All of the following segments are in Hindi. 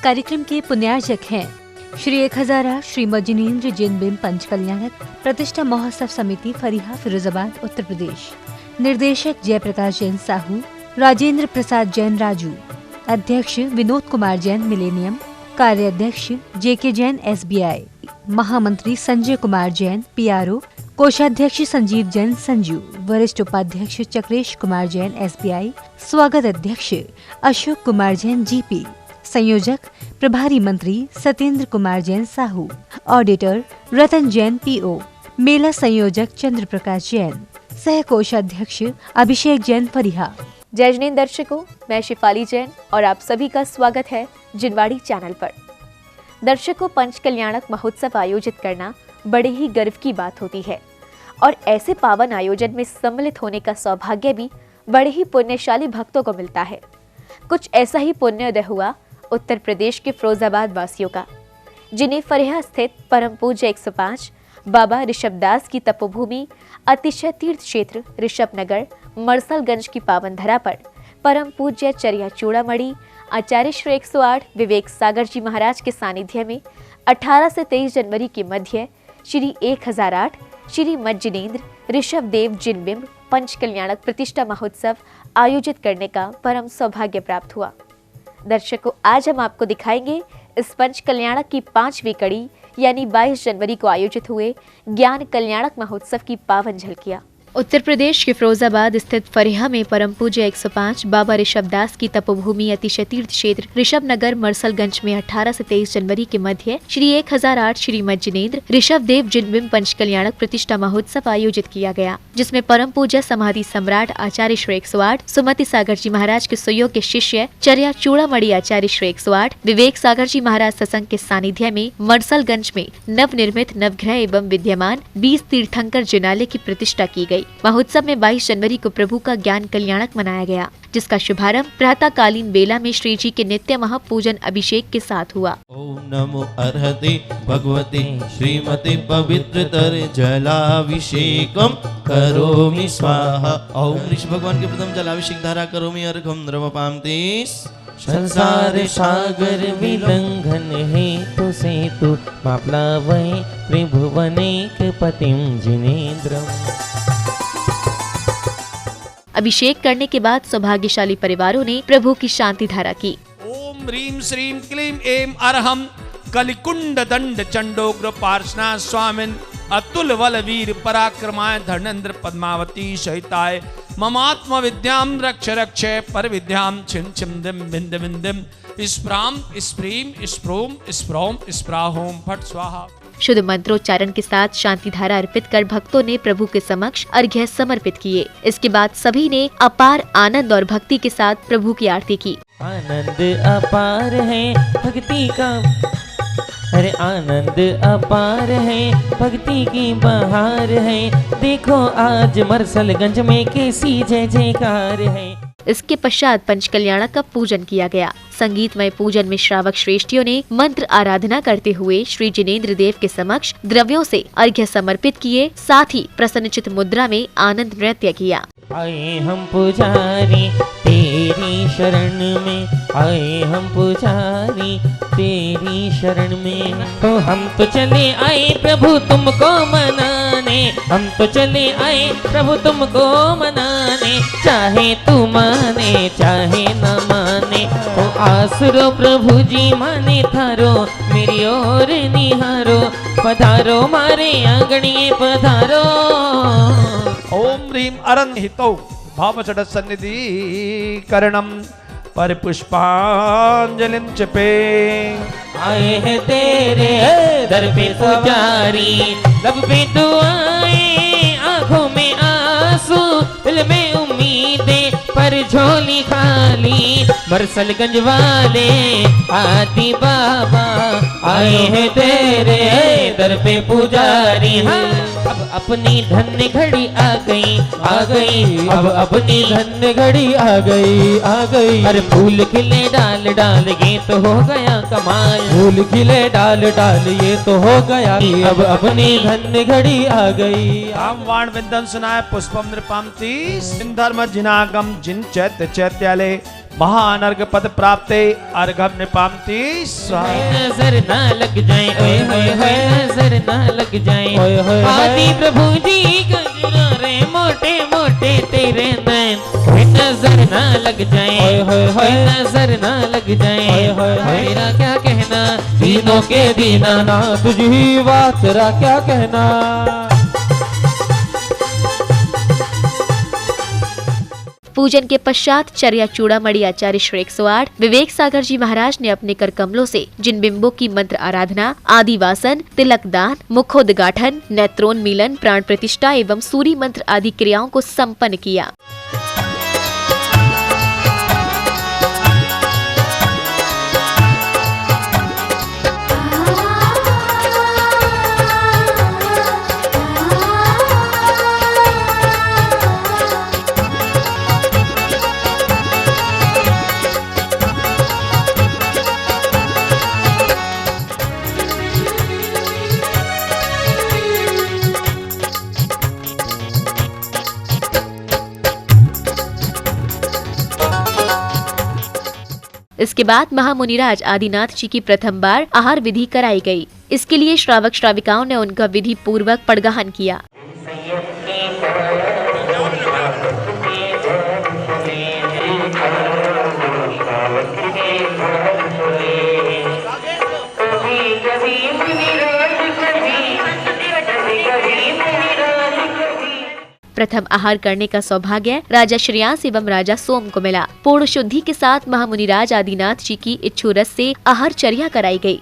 कार्यक्रम के पुण्यार्चक हैं श्री 1008 श्रीमद जिनेंद्र जैन बिंब पंच कल्याणक प्रतिष्ठा महोत्सव समिति फरीहा फिरोजाबाद उत्तर प्रदेश। निर्देशक जयप्रकाश जैन साहू, राजेंद्र प्रसाद जैन राजू, अध्यक्ष विनोद कुमार जैन मिलेनियम, कार्याध्यक्ष जेके जैन SBI, महामंत्री संजय कुमार जैन PRO, कोषाध्यक्ष संजीव जैन संजू, वरिष्ठ उपाध्यक्ष चक्रेश कुमार जैन SBI, स्वागत अध्यक्ष अशोक कुमार जैन GP, संयोजक प्रभारी मंत्री सत्येंद्र कुमार जैन साहू, ऑडिटर रतन जैन PO, मेला संयोजक चंद्र प्रकाश जैन, सह कोषाध्यक्ष अभिषेक जैन फरीहा। जय जिनेंद्र दर्शकों, मैं शिफाली जैन और आप सभी का स्वागत है जिनवाड़ी चैनल पर। दर्शकों, पंच कल्याणक महोत्सव आयोजित करना बड़े ही गर्व की बात होती है और ऐसे पावन आयोजन में सम्मिलित होने का सौभाग्य भी बड़े ही पुण्यशाली भक्तों को मिलता है। कुछ ऐसा ही पुण्योदय हुआ उत्तर प्रदेश के फिरोजाबाद वासियों का, जिन्हें फरीहा स्थित परम पूज्य 105 बाबा ऋषभदास की तपोभूमि अतिशय तीर्थ क्षेत्र ऋषभनगर मरसलगंज की पावन धरा पर परम पूज्य चरिया चूड़ामणि आचार्य श्री 108 विवेक सागर जी महाराज के सानिध्य में 18 से 23 जनवरी के मध्य श्री 1008 श्री मद जिनेंद्र ऋषभ देव जिन बिंब पंच कल्याणक प्रतिष्ठा महोत्सव आयोजित करने का परम सौभाग्य प्राप्त हुआ। दर्शकों, आज हम आपको दिखाएंगे इस पंच कल्याणक की 5वीं कड़ी यानी 22 जनवरी को आयोजित हुए ज्ञान कल्याणक महोत्सव की पावन झलकियां। उत्तर प्रदेश के फिरोजाबाद स्थित फरीहा में परम पूज्य 105 बाबा ऋषभदास की तपोभूमि अतिशय तीर्थ क्षेत्र ऋषभनगर मरसलगंज में 18 से 23 जनवरी के मध्य श्री 1008 श्री मद जिनेंद्र ऋषभ देव जिन बिंब पंच कल्याणक प्रतिष्ठा महोत्सव आयोजित किया गया, जिसमें परम पूज्य समाधि सम्राट आचार्य श्री 108 सुमति सागर जी महाराज के सुयोग्य शिष्य चरिया चूड़ामणि आचार्य श्री 108 विवेक सागर जी महाराज सत्संग के सानिध्य में मरसलगंज में नव निर्मित नवग्रह एवं विद्यमान 20 तीर्थंकर जिनालय की प्रतिष्ठा की गई। महोत्सव में 22 जनवरी को प्रभु का ज्ञान कल्याणक मनाया गया, जिसका शुभारंभ प्रातःकालीन बेला में श्री जी के नित्य महापूजन अभिषेक के साथ हुआ। ओम नमो अर्हते भगवते श्रीमते पवित्रतर जलाभिषेकम करोमि स्वाहा। ओम ऋषि भगवान के प्रथम जलाभिषेक धारा करोमि अर्घम द्रवपामते। संसार सागर विलंघन हेतु सेतु मापला वै त्रिभुवनेक पतिम जिनेंद्रम। अभिषेक करने के बाद सौभाग्यशाली परिवारों ने प्रभु की शांति धारा की। ओम ह्रीं श्रीं क्लीं ऐं अरहं कलिकुंड दंड चंडोग्र पार्श्वनाथ स्वामिन् अतुल बल वीर पराक्रमाय धर्मेंद्र पद्मावती सहिताय ममात्म विद्याम रक्ष रक्ष पर विद्याम छिन छिम दिम बिंद बिंदिम स्प्राम स्प्रीम स्प्रोम स्प्रोम स्प्राहोम फट स्वाहा। शुद्ध मंत्रोच्चारण के साथ शांति धारा अर्पित कर भक्तों ने प्रभु के समक्ष अर्घ्य समर्पित किए। इसके बाद सभी ने अपार आनंद और भक्ति के साथ प्रभु की आरती की। आनंद अपार है भक्ति का, अरे आनंद अपार है भक्ति की बहार है। देखो आज मरसलगंज में कैसी जय जयकार है। इसके पश्चात पंच कल्याणक का पूजन किया गया। संगीतमय पूजन में श्रावक श्रेष्ठियों ने मंत्र आराधना करते हुए श्री जिनेंद्र देव के समक्ष द्रव्यों से अर्घ्य समर्पित किए, साथ ही प्रसन्नचित मुद्रा में आनंद नृत्य किया। आए हम पुजारी तेरी शरण में, आए हम पुजारी तेरी शरण में। तो हम तो चले आए प्रभु तुमको मनाने, हम तो चले आए प्रभु तुमको मनाने। चाहे तू माने चाहे न माने, तो आसरो प्रभु जी माने थारो मेरी ओर निहारो। पधारो मारे आंगणिए पधारो। ओम ह्रीं अरं हितौ भावचट सन्निधि करणम पर पुष्पांजलिम चपे। आए हैं तेरे दर पे पुजारी, लब पे दुआएं आंखों में आंसू दिल में उम्मीदें पर झोली खाली। मरसलगंज वाले आदि बाबा आए हैं तेरे दर पे पुजारी। हाँ, अब अपनी धन्य घड़ी आ गई आ गई, अब अपनी धन्य घड़ी आ गई आ गई। अरे फूल खिले डाल डाल ये तो हो गया कमाल, फूल खिले डाल डाल ये तो हो गया। अब अपनी धन्य घड़ी आ गई। राम वाण विंदन सुनाय पुष्पम नृपामती सिंधर्म जिनागम जिन चैत्य चैत्यालय महानर्घ पद प्राप्ते अर्घम निपामति स्वाहा। नजर ना लग जाए ओए होए होए, नजर ना लग जाए ओए होए। आदि प्रभु जी गजरा रे मोटे मोटे तेरे नैन, नजर ना लग जाए ओए होए होए, नजर ना लग जाए ओए होए होए। तेरा क्या कहना दीनों के दीनाना, तुझी बात तेरा क्या कहना। पूजन के पश्चात चर्या चूड़ामणि आचार्य श्री 108 विवेक सागर जी महाराज ने अपने कर कमलों से जिन बिंबों की मंत्र आराधना, आदिवासन, तिलक दान, मुखोद्घाटन, नेत्रोन्मीलन, प्राण प्रतिष्ठा एवं सूर्य मंत्र आदि क्रियाओं को संपन्न किया। इसके बाद महामुनिराज आदिनाथ जी की प्रथम बार आहार विधि कराई गई। इसके लिए श्रावक श्राविकाओं ने उनका विधि पूर्वक पड़गाहन किया। प्रथम आहार करने का सौभाग्य राजा श्रेयांस एवं राजा सोम को मिला। पूर्ण शुद्धि के साथ महामुनिराज आदिनाथ जी की इच्छू रस से आहार चर्या कराई गई।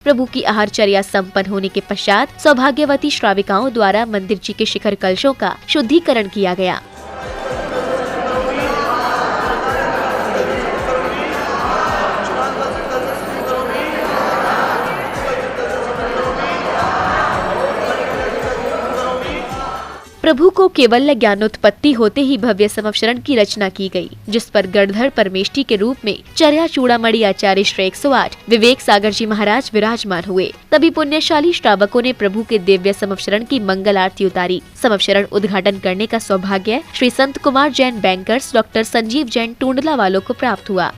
प्रभु की आहारचर्या संपन्न होने के पश्चात सौभाग्यवती श्राविकाओं द्वारा मंदिर जी के शिखर कलशों का शुद्धिकरण किया गया। प्रभु को केवल ज्ञानोत्पत्ति होते ही भव्य समवशरण की रचना की गई, जिस पर गणधर परमेष्टि के रूप में चर्या चूड़ामणि आचार्य श्री 108 विवेक सागर जी महाराज विराजमान हुए। तभी पुण्यशाली श्रावकों ने प्रभु के दिव्य समवशरण की मंगल आरती उतारी। समवशरण उद्घाटन करने का सौभाग्य श्री संत कुमार जैन बैंकर्स डॉक्टर संजीव जैन टूंडला वालों को प्राप्त हुआ।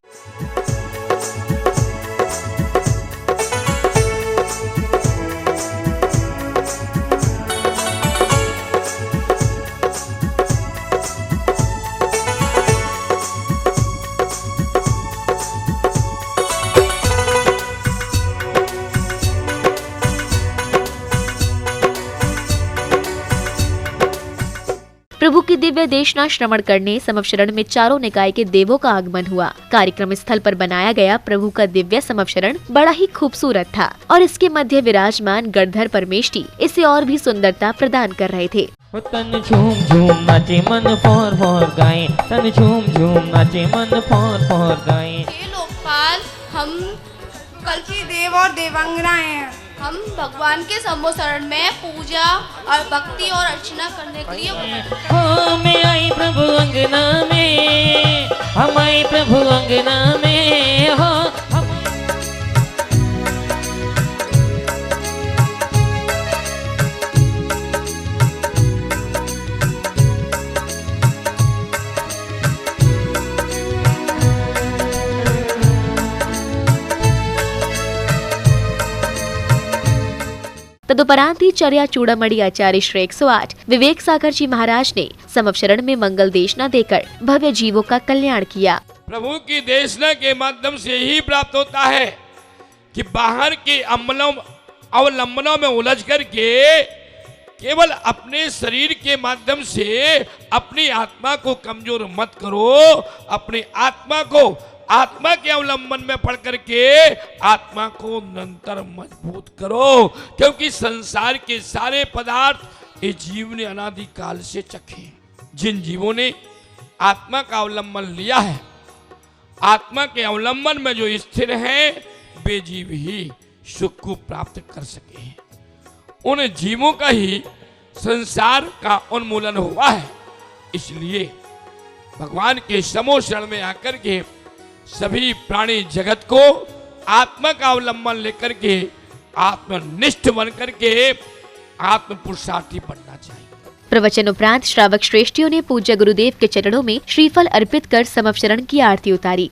प्रभु की दिव्य देशना श्रवण करने समवशरण में चारों निकाय के देवों का आगमन हुआ। कार्यक्रम स्थल पर बनाया गया प्रभु का दिव्य समवशरण बड़ा ही खूबसूरत था और इसके मध्य विराजमान गणधर परमेष्टि इसे और भी सुंदरता प्रदान कर रहे थे। तन झूम झूम नाचे मन फोर फोर गाए, तन झूम झूम नाचे मन फोर फोर गाए। ये लोकपाल हम कल्की देव और देवांगनाएं हैं। हम भगवान के समवशरण में पूजा और भक्ति और अर्चना करने के लिए हो मैं आई प्रभु अंगना में, हम आई प्रभु अंगना में हो। तदुपरांत ही चर्या चूड़ामणि आचार्य श्री 108 विवेक सागर जी महाराज ने समवशरण में मंगल देशना देकर भव्य जीवों का कल्याण किया। प्रभु की देशना के माध्यम से ही प्राप्त होता है कि बाहर के अवलंबनों में उलझ करके केवल अपने शरीर के माध्यम से अपनी आत्मा को कमजोर मत करो। अपनी आत्मा को आत्मा के अवलंबन में पढ़ करके आत्मा को निरंतर मजबूत करो, क्योंकि संसार के सारे पदार्थ इस जीव ने अनादिकाल से चखे। जिन जीवों ने आत्मा का अवलंबन लिया है, आत्मा के अवलंबन में जो स्थिर हैं, वे जीव ही सुख को प्राप्त कर सके हैं। उन जीवों का ही संसार का उन्मूलन हुआ है। इसलिए भगवान के समो शरण में आकर के सभी प्राणी जगत को आत्मा का अवलंबन लेकर के आत्मनिष्ठ बन करके आत्म पुरुषार्थी बनना चाहिए। प्रवचन उपरांत श्रावक श्रेष्ठियों ने पूज्य गुरुदेव के चरणों में श्रीफल अर्पित कर समर्पण की आरती उतारी।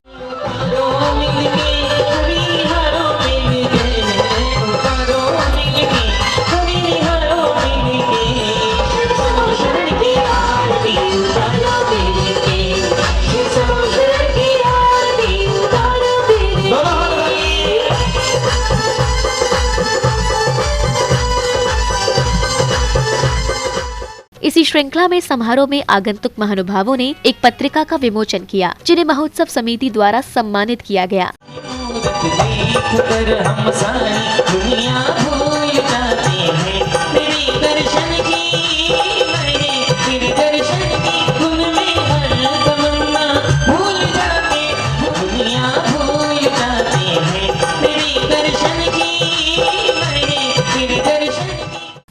इसी श्रृंखला में समारोह में आगंतुक महानुभावों ने एक पत्रिका का विमोचन किया, जिन्हें महोत्सव समिति द्वारा सम्मानित किया गया।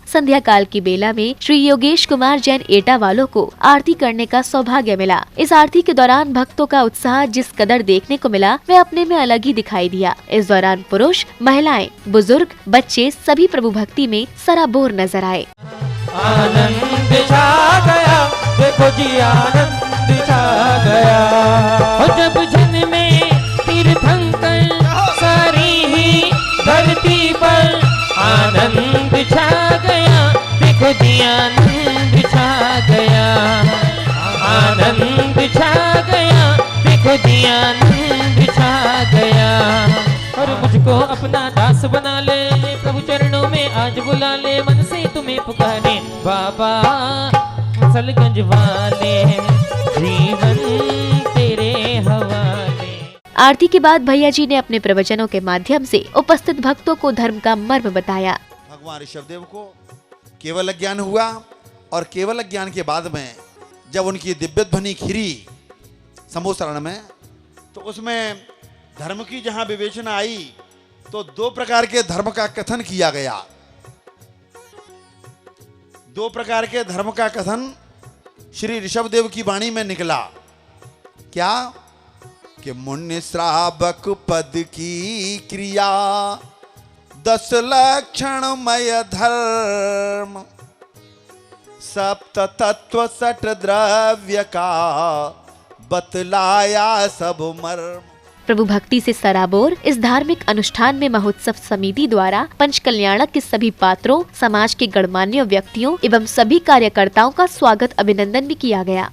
संध्या काल की बेला में श्री योगेश कुमार जैन एटा वालों को आरती करने का सौभाग्य मिला। इस आरती के दौरान भक्तों का उत्साह जिस कदर देखने को मिला, वह अपने में अलग ही दिखाई दिया। इस दौरान पुरुष, महिलाएं, बुजुर्ग, बच्चे सभी प्रभु भक्ति में सराबोर नजर आए। आनंद छा गया, देखो जी आनंद छा गया। और जब जन में तीर्थंकर सारी ही धरती पर आनंद छा गया, देखो जी आनंद छा गया। आनंद छा गया, देखो जी आनंद छा गया। और मुझको अपना दास बना ले, प्रभु चरणों में आज बुला ले, मन से तुम्हें पुकारे बाबा सलगंज वाले, जीवन तेरे हवाले। आरती के बाद भैया जी ने अपने प्रवचनों के माध्यम से उपस्थित भक्तों को धर्म का मर्म बताया। भगवान ऋषभदेव को केवल ज्ञान हुआ, और केवल ज्ञान के बाद में जब उनकी दिव्य ध्वनि खिरी समोसरण में, तो उसमें धर्म की जहां विवेचना आई तो दो प्रकार के धर्म का कथन किया गया। दो प्रकार के धर्म का कथन श्री ऋषभदेव की वाणी में निकला। क्या कि मुन्य श्रावक पद की क्रिया 10 लक्षणमय धर्म, सप्त तत्व सट द्रव्य का बतलाया सब मर्म। प्रभु भक्ति से सराबोर इस धार्मिक अनुष्ठान में महोत्सव समिति द्वारा पंचकल्याणक के सभी पात्रों, समाज के गणमान्य व्यक्तियों एवं सभी कार्यकर्ताओं का स्वागत अभिनंदन भी किया गया।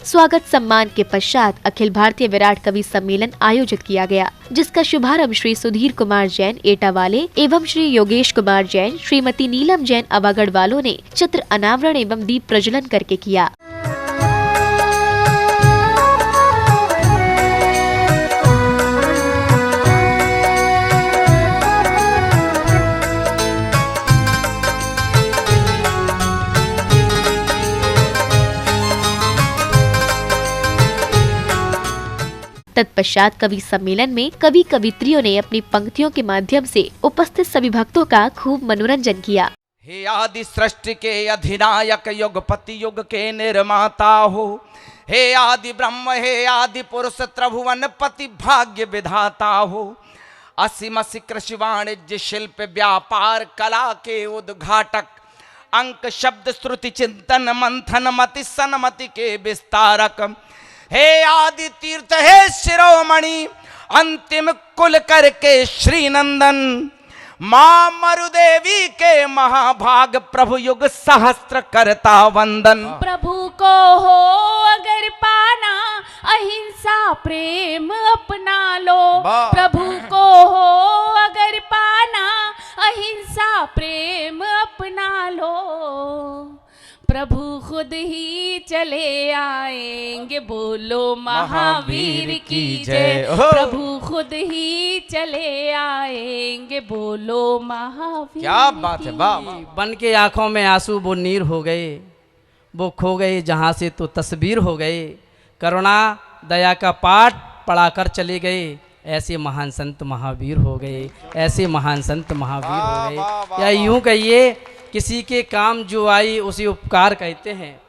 स्वागत सम्मान के पश्चात अखिल भारतीय विराट कवि सम्मेलन आयोजित किया गया, जिसका शुभारंभ श्री सुधीर कुमार जैन एटा वाले एवं श्री योगेश कुमार जैन, श्रीमती नीलम जैन अवागढ़ वालों ने चित्र अनावरण एवं दीप प्रज्वलन करके किया। तत्पश्चात कवि सम्मेलन में कवि कवित्रियों ने अपनी पंक्तियों के माध्यम से उपस्थित सभी भक्तों का खूब मनोरंजन किया। हे आदि सृष्टि के अधिनायक युगपति युग के निर्माता हो, हे आदि ब्रह्म हे आदि पुरुष त्रिभुवन पति भाग्य विधाता हो, असीम कृषि वाणिज्य शिल्प व्यापार कला के उद्घाटक, अंक शब्द श्रुति चिंतन मंथन मति सन्मति के विस्तारक, हे आदि तीर्थ हे शिरोमणि अंतिम कुल करके श्री नंदन, मां मरुदेवी के महाभाग प्रभु युग सहस्त्र करता वंदन। प्रभु को हो अगर पाना अहिंसा प्रेम अपना लो, प्रभु को हो अगर पाना अहिंसा प्रेम अपना लो, प्रभु खुद ही चले आएंगे बोलो महावीर की जय, प्रभु खुद ही चले आएंगे बोलो महावीर। क्या बात है, वाह। बन के आंखों में आंसू वो नीर हो गए, वो खो गए जहाँ से तो तस्वीर हो गए, करुणा दया का पाठ पढ़ाकर चले गए, ऐसे महान संत महावीर हो गए, ऐसे महान संत महावीर हो गए। या यूं कहिए किसी के काम जो आए उसे उपकार कहते हैं,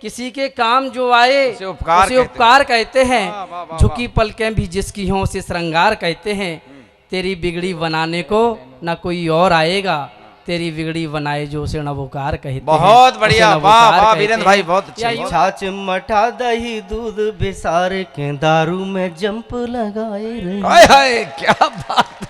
किसी के काम जो आए उसे उपकार कहते हैं, झुकी पलकें भी जिसकी हों उसे श्रृंगार कहते हैं, तेरी बिगड़ी बनाने को ना कोई और आएगा, तेरी बिगड़ी बनाए जो उसे नवोकार कहते बहुत बढ़िया, वाह वाह वीरेंद्र भाई बहुत अच्छे। छाछ मठा दही दूध बिसार के दारू में जंप लगाए रे, हाय हाय क्या बात।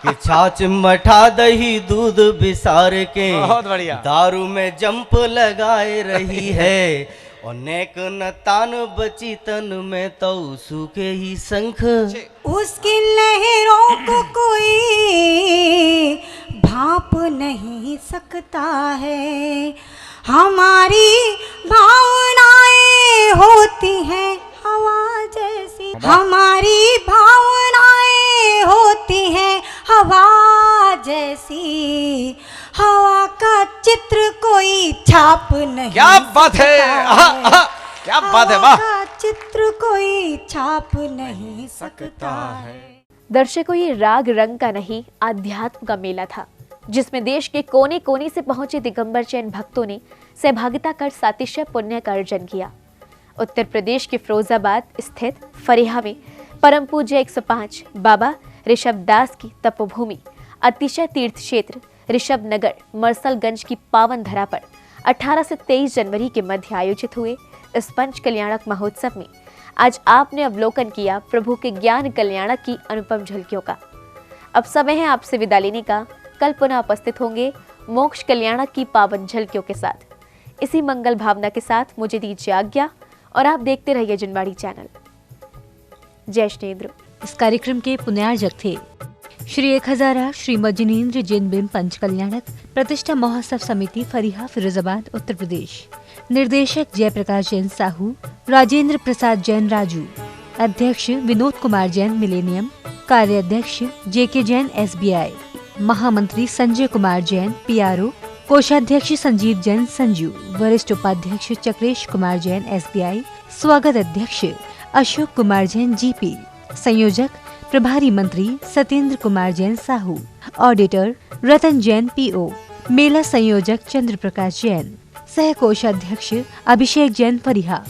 कि छाछ मठा दही दूध बिसार के बहुत बढ़िया दारू में जंप लगाए रही है, और नेक न तान बची तन में तो सूखे ही शंख, उसकी लहरों को कोई भाप नहीं सकता है, हमारी भावनाएं होती हैं हवा जैसी, हमारी भावनाएं होती हैं हवा जैसी, हवा का चित्र कोई छाप नहीं, क्या बात है, क्या बात है, वाह। का चित्र कोई छाप नहीं सकता है। दर्शकों, ये राग रंग का नहीं आध्यात्म का मेला था, जिसमें देश के कोने कोने से पहुंचे दिगंबर जैन भक्तों ने सहभागिता कर सातिशय पुण्य का अर्जन किया। उत्तर प्रदेश के फिरोजाबाद स्थित फरेहा में परम पूज्य 105 बाबा ऋषभ दास की तपोभूमि अतिशय तीर्थ क्षेत्र ऋषभ नगर मरसलगंज की पावन धरा पर 18 से 23 जनवरी के मध्य आयोजित हुए इस पंच कल्याणक महोत्सव में आज आपने अवलोकन किया प्रभु के ज्ञान कल्याणक की अनुपम झलकियों का। अब समय है आपसे विदा लेने का। कल पुनः उपस्थित होंगे मोक्ष कल्याणक की पावन झलकियों के साथ। इसी मंगल भावना के साथ मुझे दीजिए आज्ञा और आप देखते रहिए जिनवाड़ी चैनल। जय श्रीन्द्र। इस कार्यक्रम के पुण्यार्जक थे श्री 1000 श्री मजिनेन्द्र जैन बिंब पंच कल्याणक प्रतिष्ठा महोत्सव समिति फरीहा फिरोजाबाद उत्तर प्रदेश। निर्देशक जयप्रकाश जैन साहू, राजेंद्र प्रसाद जैन राजू, अध्यक्ष विनोद कुमार जैन मिलेनियम, कार्याध्यक्ष जेके जैन SBI, महामंत्री संजय कुमार जैन PRO, कोषाध्यक्ष संजीव जैन संजू, वरिष्ठ उपाध्यक्ष चक्रेश कुमार जैन SBI, स्वागत अध्यक्ष अशोक कुमार जैन GP, संयोजक प्रभारी मंत्री सत्येंद्र कुमार जैन साहू, ऑडिटर रतन जैन PO, मेला संयोजक चंद्र प्रकाश जैन, सह कोषाध्यक्ष अभिषेक जैन फरीहा।